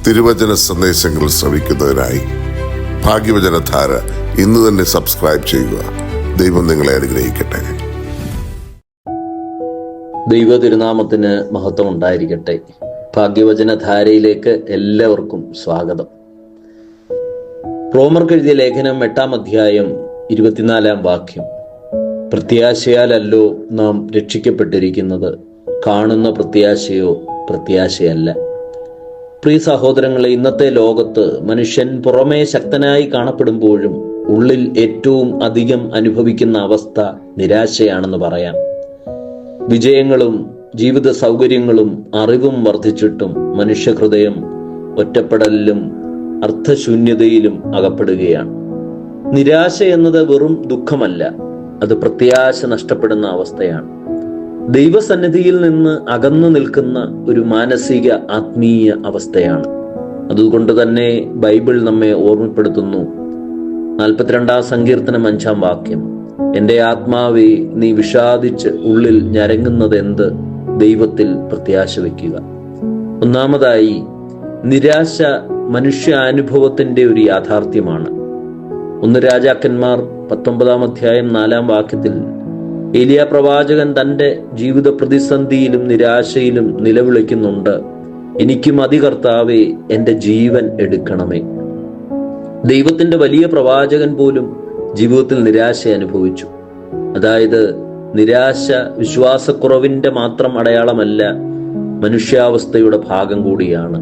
തിരുവചന സന്ദേശങ്ങൾ ശ്രവിക്കുന്നതിനായി ഭാഗ്യവചനധാര ഇന്ന് തന്നെ സബ്സ്ക്രൈബ് ചെയ്യുക. ദൈവം നിങ്ങളെ അനുഗ്രഹിക്കട്ടെ. ദൈവ തിരുനാമത്തിന് മഹത്വം ഉണ്ടായിരിക്കട്ടെ. ഭാഗ്യവചനധാരയിലേക്ക് എല്ലാവർക്കും സ്വാഗതം. റോമർക്ക് എഴുതിയ ലേഖനം 8-ാം അധ്യായം 24-ാം വാക്യം. പ്രത്യാശയാലല്ലോ നാം രക്ഷിക്കപ്പെട്ടിരിക്കുന്നത്, കാണുന്ന പ്രത്യാശയോ പ്രത്യാശയല്ല. പ്രിയ സഹോദരങ്ങളെ, ഇന്നത്തെ ലോകത്ത് മനുഷ്യൻ പുറമേ ശക്തനായി കാണപ്പെടുമ്പോഴും ഉള്ളിൽ ഏറ്റവും അധികം അനുഭവിക്കുന്ന അവസ്ഥ നിരാശയാണെന്ന് പറയാം. വിജയങ്ങളും ജീവിത സൗകര്യങ്ങളും അറിവും വർദ്ധിച്ചിട്ടും മനുഷ്യഹൃദയം ഒറ്റപ്പെടലിലും അർത്ഥശൂന്യതയിലും അകപ്പെടുകയാണ്. നിരാശ എന്നത് വെറും ദുഃഖമല്ല, അത് പ്രത്യാശ നഷ്ടപ്പെടുന്ന അവസ്ഥയാണ്. ദൈവസന്നിധിയിൽ നിന്ന് അകന്നു നിൽക്കുന്ന ഒരു മാനസിക ആത്മീയ അവസ്ഥയാണ്. അതുകൊണ്ട് തന്നെ ബൈബിൾ നമ്മെ ഓർമ്മപ്പെടുത്തുന്നു. 42-ാം സങ്കീർത്തനം 5-ാം വാക്യം, എൻ്റെ ആത്മാവേ നീ വിഷാദിച്ച് ഉള്ളിൽ ഞരങ്ങുന്നത് എന്ത്? ദൈവത്തിൽ പ്രത്യാശ വയ്ക്കുക. ഒന്നാമതായി, നിരാശ മനുഷ്യാനുഭവത്തിന്റെ ഒരു യാഥാർത്ഥ്യമാണ്. 1 രാജാക്കന്മാർ 19-ാം അധ്യായം 4-ാം വാക്യത്തിൽ ഏലിയ പ്രവാചകൻ തന്റെ ജീവിത പ്രതിസന്ധിയിലും നിരാശയിലും നിലവിളിക്കുന്നുണ്ട്, എനിക്ക് മതി കർത്താവേ, എൻ്റെ ജീവൻ എടുക്കണമേ. ദൈവത്തിന്റെ വലിയ പ്രവാചകൻ പോലും ജീവിതത്തിൽ നിരാശ അനുഭവിച്ചു. അതായത് നിരാശ വിശ്വാസക്കുറവിന്റെ മാത്രം അടയാളമല്ല, മനുഷ്യാവസ്ഥയുടെ ഭാഗം കൂടിയാണ്.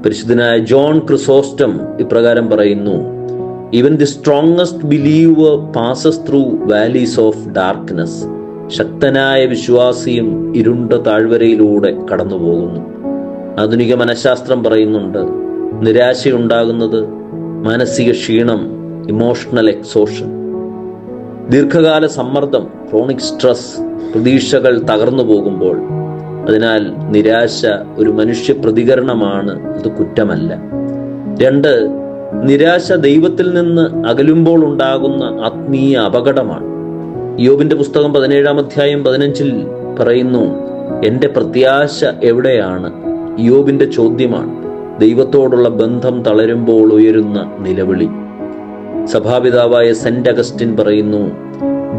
പരിശുദ്ധനായ ജോൺ ക്രിസോസ്റ്റം ഇപ്രകാരം പറയുന്നു, Even the strongest believer passes through valleys of darkness. ശക്തനായ വിശ്വാസിയും ഇരുണ്ട താഴ്വരയിലൂടെ കടന്നു പോകുന്നു. ആധുനിക മനഃശാസ്ത്രം പറയുന്നുണ്ട്, നിരാശയുണ്ടാകുന്നത് മാനസിക ക്ഷീണം, ഇമോഷണൽ എക്സോഷൻ, ദീർഘകാല സമ്മർദ്ദം, ക്രോണിക് സ്ട്രെസ്, പ്രതീക്ഷകൾ തകർന്നു പോകുമ്പോൾ. അതിനാൽ നിരാശ ഒരു മനുഷ്യ പ്രതികരണമാണ്, അത് കുറ്റമല്ല. 2, നിരാശ ദൈവത്തിൽ നിന്ന് അകലുമ്പോൾ ഉണ്ടാകുന്ന ആത്മീയ അപകടമാണ്. യോബിന്റെ പുസ്തകം 17-ാം അധ്യായം 15-ൽ പറയുന്നു, എൻ്റെ പ്രത്യാശ എവിടെയാണ്? യോബിന്റെ ചോദ്യമാണ്. ദൈവത്തോടുള്ള ബന്ധം തളരുമ്പോൾ ഉയരുന്ന നിലവിളി. സഭാപിതാവായ സെന്റ് അഗസ്റ്റിൻ പറയുന്നു,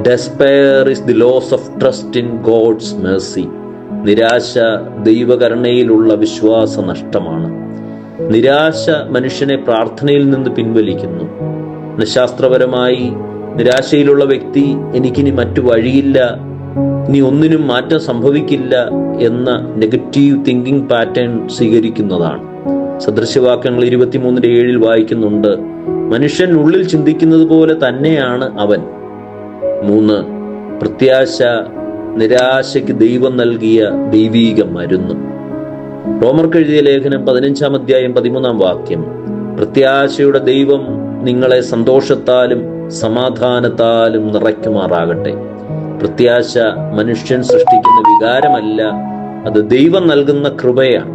Despair is the loss of trust in God's mercy. നിരാശ ദൈവകരുണയിലുള്ള വിശ്വാസ നഷ്ടമാണ്. നിരാശ മനുഷ്യനെ പ്രാർത്ഥനയിൽ നിന്ന് പിൻവലിക്കുന്നു. മനഃശാസ്ത്രപരമായി നിരാശയിലുള്ള വ്യക്തി എനിക്കിനി മറ്റു വഴിയില്ല, ഇനി ഒന്നിനും മാറ്റം സംഭവിക്കില്ല എന്ന നെഗറ്റീവ് തിങ്കിങ് പാറ്റേൺ സ്വീകരിക്കുന്നതാണ്. സദൃശവാക്യങ്ങൾ 23:7 വായിക്കുന്നുണ്ട്, മനുഷ്യൻ ഉള്ളിൽ ചിന്തിക്കുന്നത് പോലെ തന്നെയാണ് അവൻ. 3, പ്രത്യാശ നിരാശയ്ക്ക് ദൈവം നൽകിയ ദൈവീക മരുന്ന്. റോമർക്ക് എഴുതിയ ലേഖനം 15-ാം അധ്യായം 13-ാം വാക്യം, പ്രത്യാശയുടെ ദൈവം നിങ്ങളെ സന്തോഷത്താലും സമാധാനത്താലും നിറയ്ക്കുമാറാകട്ടെ. പ്രത്യാശ മനുഷ്യൻ സൃഷ്ടിക്കുന്ന വികാരമല്ല, അത് ദൈവം നൽകുന്ന കൃപയാണ്.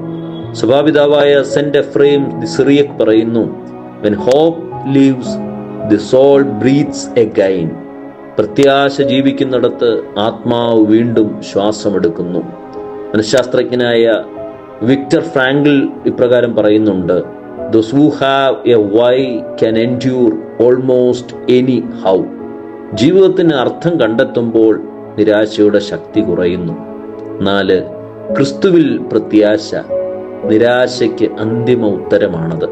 സഭാപിതാവായ സെന്റ് എഫ്രൈം ദി സിറിയക് പറയുന്നു, When hope lives, the soul breathes again. പ്രത്യാശ ജീവിക്കുന്നിടത്ത് ആത്മാവ് വീണ്ടും ശ്വാസമെടുക്കുന്നു. മനഃശാസ്ത്രജ്ഞനായ വിക്ടർ ഫ്രാങ്കിൾ ഇപ്രകാരം പറയുന്നുണ്ട്, Those who have a why can endure almost any how. ജീവിതത്തിന് അർത്ഥം കണ്ടെത്തുമ്പോൾ നിരാശയുടെ ശക്തി കുറയുന്നു. 4, ക്രിസ്തുവിൽ പ്രത്യാശ നിരാശയ്ക്ക് അന്തിമ ഉത്തരമാണത്.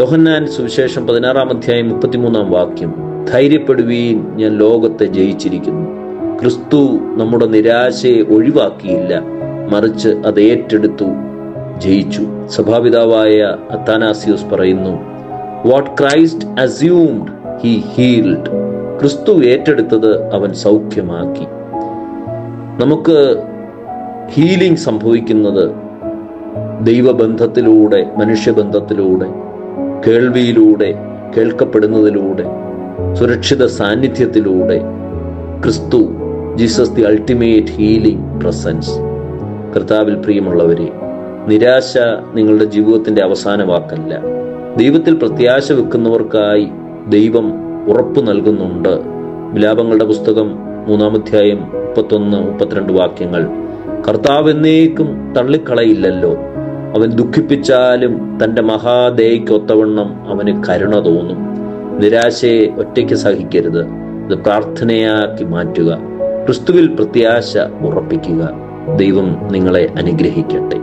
യോഹന്നാൻ സുവിശേഷം 16-ാം അധ്യായം 33-ാം വാക്യം, ധൈര്യപ്പെടുവീൻ, ഞാൻ ലോകത്തെ ജയിച്ചിരിക്കുന്നു. ക്രിസ്തു നമ്മുടെ നിരാശയെ ഒഴിവാക്കിയില്ല, മറിച്ച് അത് ഏറ്റെടുത്തു, ജയിച്ചു. സഭാപിതാവായ അത്താനാസിയോസ് പറയുന്നു, what Christ assumed he healed. ക്രിസ്തു ഏറ്റെടുത്തത് അവൻ സൗഖ്യമാക്കി. നമുക്ക് ഹീലിംഗ് സംഭവിക്കുന്നത് ദൈവബന്ധത്തിലൂടെ, മനുഷ്യബന്ധത്തിലൂടെ, കേൾവിയിലൂടെ, കേൾക്കപ്പെടുന്നതിലൂടെ, സുരക്ഷിത സാന്നിധ്യത്തിലൂടെ. ക്രിസ്തു, Jesus the ultimate healing presence. കർത്താവിൽ പ്രിയമുള്ളവരെ, നിരാശ നിങ്ങളുടെ ജീവിതത്തിന്റെ അവസാന വാക്കല്ല. ദൈവത്തിൽ പ്രത്യാശ വെക്കുന്നവർക്കായി ദൈവം ഉറപ്പു നൽകുന്നുണ്ട്. വിലാപങ്ങളുടെ പുസ്തകം 3-ാം അധ്യായം 31-32 വാക്യങ്ങൾ, കർത്താവ് എന്നേക്കും തള്ളിക്കളയില്ലല്ലോ, അവൻ ദുഃഖിപ്പിച്ചാലും തൻ്റെ മഹാദയയ്ക്കൊത്തവണ്ണം അവന് കരുണ തോന്നും. നിരാശയെ ഒറ്റയ്ക്ക് സഹിക്കരുത്, അത് പ്രാർത്ഥനയാക്കി മാറ്റുക. ക്രിസ്തുവിൽ പ്രത്യാശ ഉറപ്പിക്കുക. ദൈവം നിങ്ങളെ അനുഗ്രഹിക്കട്ടെ.